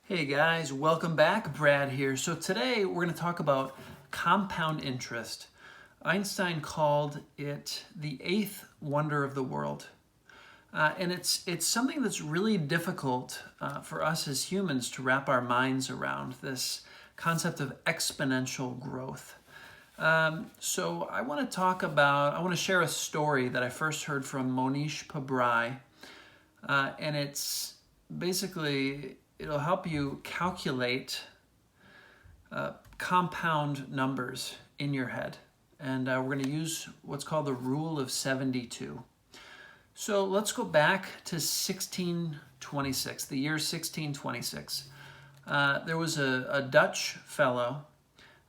Hey guys, welcome back. Brad here. So today we're going to talk about compound interest. Einstein called it the eighth wonder of the world. And it's something that's really difficult for us as humans to wrap our minds around, this concept of exponential growth. So I want to share a story that I first heard from Mohnish Pabrai. And it's basically, it'll help you calculate compound numbers in your head. And we're going to use what's called the rule of 72. So let's go back to 1626, the year 1626. There was a Dutch fellow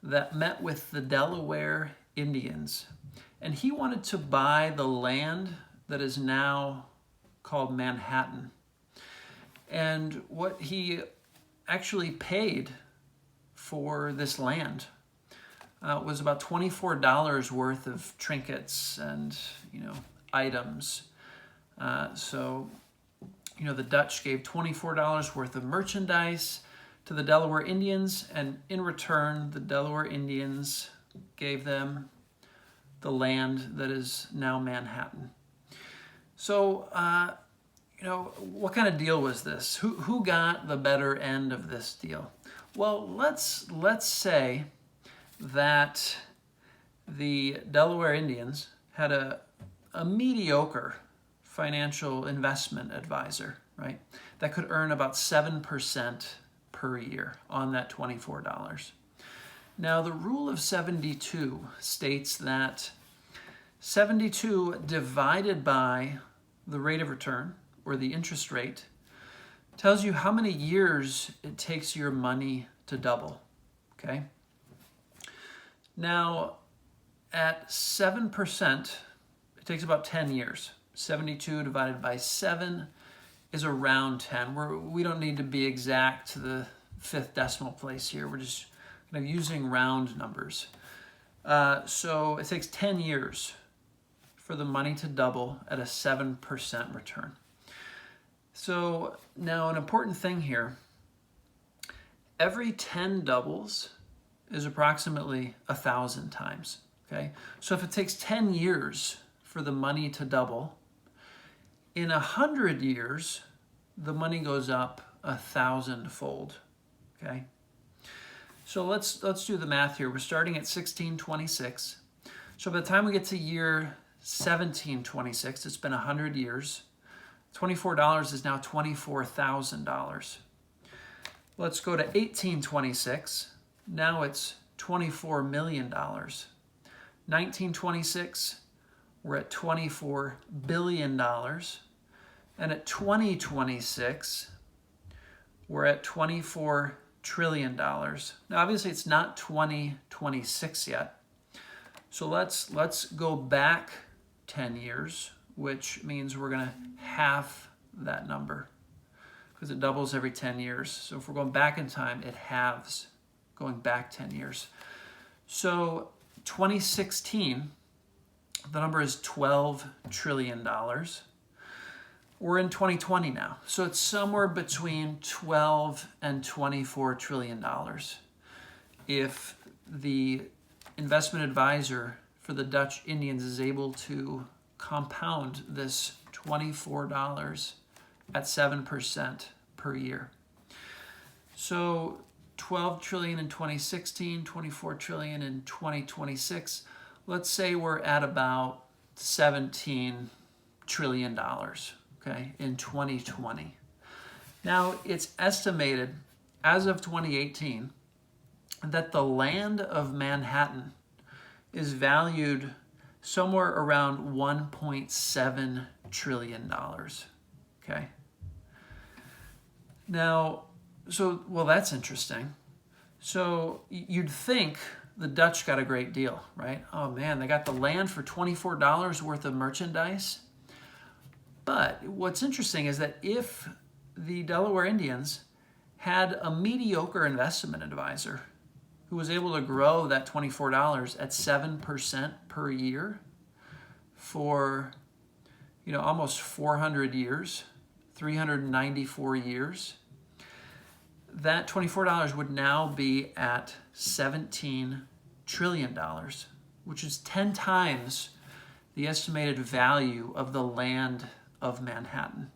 that met with the Delaware Indians, and he wanted to buy the land that is now called Manhattan. And what he actually paid for this land was about $24 worth of trinkets and items. The Dutch gave $24 worth of merchandise to the Delaware Indians, and in return, the Delaware Indians gave them the land that is now Manhattan. So, what kind of deal was this? Who got the better end of this deal? Well, let's say that the Delaware Indians had a mediocre financial investment advisor, right? That could earn about 7% per year on that $24. Now, the rule of 72 states that 72 divided by the rate of return, or the interest rate, tells you how many years it takes your money to double, okay? Now, at 7%, it takes about 10 years. 72 divided by 7 is around 10. We don't need to be exact to the fifth decimal place here. We're just kind of using round numbers. So it takes 10 years for the money to double at a 7% return. So now an important thing here, every 10 doubles is approximately 1,000 times, okay? So if it takes 10 years for the money to double, in 100 years, the money goes up 1,000-fold, okay? So let's do the math here. We're starting at 1626. So by the time we get to year 1726, it's been 100 years. $24 is now $24,000. Let's go to 1826. Now it's $24 million. 1926, we're at $24 billion. And at 2026, we're at $24 trillion. Now, obviously, it's not 2026 yet. So let's go back 10 years, which means we're going to half that number because it doubles every 10 years. So if we're going back in time, it halves going back 10 years. So 2016, the number is $12 trillion. We're in 2020 now. So it's somewhere between 12 and $24 trillion. If the investment advisor for the Dutch Indians is able to compound this $24 at 7% per year. So 12 trillion in 2016, 24 trillion in 2026. Let's say we're at about $17 trillion, okay, in 2020. Now, it's estimated as of 2018 that the land of Manhattan is valued somewhere around $1.7 trillion, okay? Now, that's interesting. So you'd think the Dutch got a great deal, right? Oh man, they got the land for $24 worth of merchandise. But what's interesting is that if the Delaware Indians had a mediocre investment advisor who was able to grow that $24 at 7% per year for, almost 400 years, 394 years, that $24 would now be at $17 trillion, which is 10 times the estimated value of the land of Manhattan.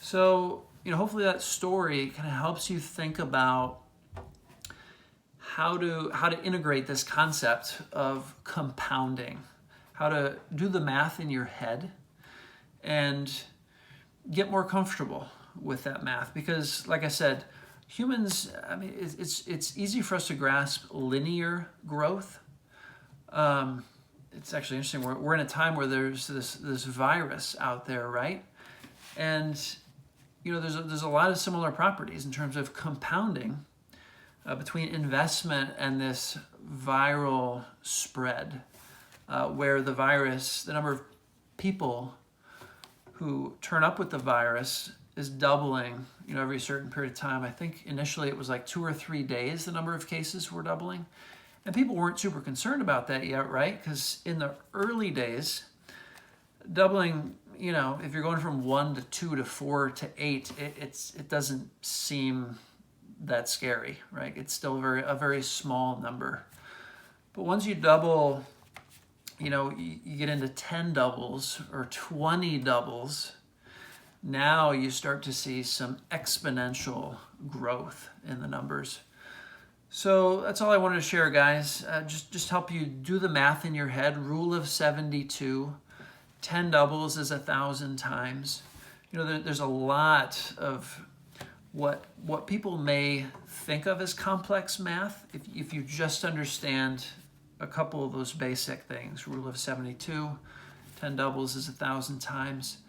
So, hopefully that story kind of helps you think about how to integrate this concept of compounding, how to do the math in your head and get more comfortable with that math. Because like I said, humans, it's easy for us to grasp linear growth. It's actually interesting. We're in a time where there's this virus out there, right? And there's a lot of similar properties in terms of compounding between investment and this viral spread, where the virus, the number of people who turn up with the virus is doubling, every certain period of time. I think initially it was like 2 or 3 days the number of cases were doubling. And people weren't super concerned about that yet, right? Because in the early days, doubling, if you're going from 1 to 2 to 4 to 8, it doesn't seem that scary, right? It's still a very small number. But once you double, you get into 10 doubles or 20 doubles, now you start to see some exponential growth in the numbers. So that's all I wanted to share, guys. Just help you do the math in your head. Rule of 72, 10 doubles is 1,000 times. There's a lot of what people may think of as complex math if you just understand a couple of those basic things. Rule of 72, 10 doubles is 1,000 times.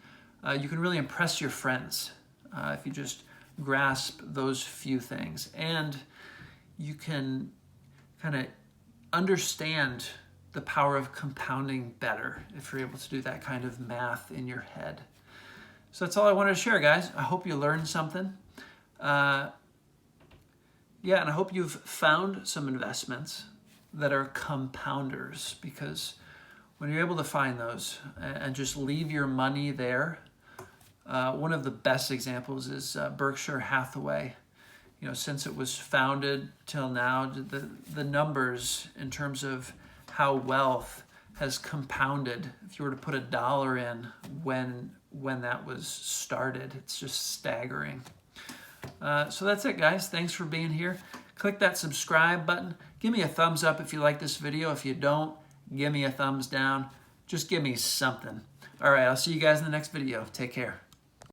You can really impress your friends if you just grasp those few things. And you can kind of understand the power of compounding better if you're able to do that kind of math in your head. So that's all I wanted to share, guys. I hope you learned something. And I hope you've found some investments that are compounders, because when you're able to find those and just leave your money there, one of the best examples is Berkshire Hathaway. Since it was founded till now, the numbers in terms of how wealth has compounded, if you were to put $1 in when that was started, it's just staggering. So that's it, guys. Thanks for being here. Click that subscribe button. Give me a thumbs up if you like this video. If you don't, give me a thumbs down. Just give me something. All right, I'll see you guys in the next video. Take care.